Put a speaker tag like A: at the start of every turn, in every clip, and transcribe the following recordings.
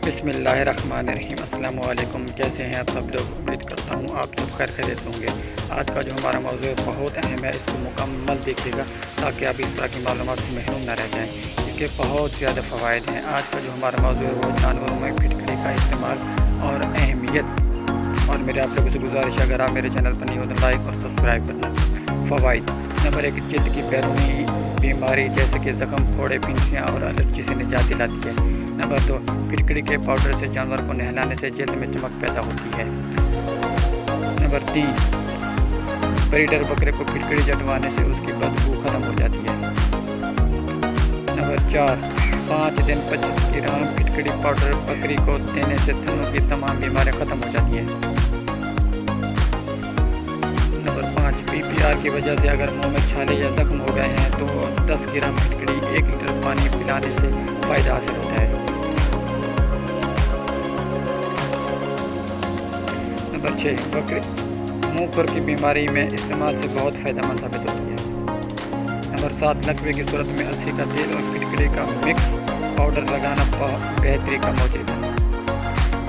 A: بسم اللہ الرحمن الرحیم۔ السلام علیکم، کیسے ہیں آپ سب لوگ؟ امید کرتا ہوں آپ سب خیریت ہوں گے۔ آج کا جو ہمارا موضوع بہت اہم ہے، اس کو مکمل دیکھیے گا تاکہ آپ اس طرح کی معلومات سے محروم نہ رہ جائیں۔ اس کے بہت زیادہ فوائد ہیں۔ آج کا جو ہمارا موضوع ہے وہ جانوروں میں پھٹکڑی کا استعمال اور اہمیت۔ اور میرے آپ لوگوں سے گزارش ہے، اگر آپ میرے چینل پر نہیں ہو تو لائک اور سبسکرائب کرنا۔ فوائد: نمبر 1، جلد کی بیرونی بیماری جیسے کہ زخم، پھوڑے، پھنسیاں اور الرجی سے نجات دلاتی ہے۔ نمبر 2، پھٹکڑی کے پاؤڈر سے جانور کو نہلانے سے جلد میں چمک پیدا ہوتی ہے۔ نمبر 3، بریڈر بکرے کو پھٹکڑی چٹوانے سے اس کی بدبو ختم ہو جاتی ہے۔ نمبر 4، 5 دن 25 گرام پھٹکڑی پاؤڈر بکری کو دینے سے تھنوں کی تمام بیماریاں ختم ہو جاتی ہیں۔ نمبر 5، PPR کی وجہ سے اگر منہ میں چھالے یا زخم ہو گئے ہیں تو 10 گرام پھٹکڑی 1 لیٹر پانی پلانے سے فائدہ حاصل ہوتا ہے۔ نمبر 6، بکرے منہ کھر کی بیماری میں استعمال سے بہت فائدہ مند ثابت ہوتی ہے۔ نمبر 7، لکوے کی صورت میں السی کا تیل اور پھٹکڑی کا مکس پاؤڈر لگانا بہتری کا موجب ہے۔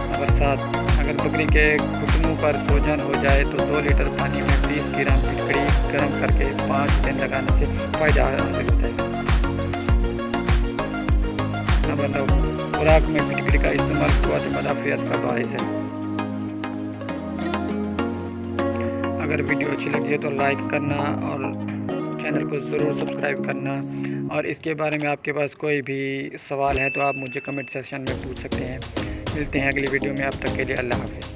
A: نمبر 7، اگر بکری کے گھٹنوں پر سوجن ہو جائے تو 2 لیٹر پانی میں 20 گرام پھٹکڑی گرم کر کے 5 دن لگانے سے فائدہ حاصل ہوتا ہے۔ نمبر 9، خوراک میں پھٹکڑی کا استعمال قوت مدافعت کا باعث ہے۔ اگر ویڈیو اچھی لگی ہے تو لائک کرنا اور چینل کو ضرور سبسکرائب کرنا، اور اس کے بارے میں آپ کے پاس کوئی بھی سوال ہے تو آپ مجھے کمنٹ سیکشن میں پوچھ سکتے ہیں۔ ملتے ہیں اگلی ویڈیو میں، اب تک کے لیے اللہ حافظ۔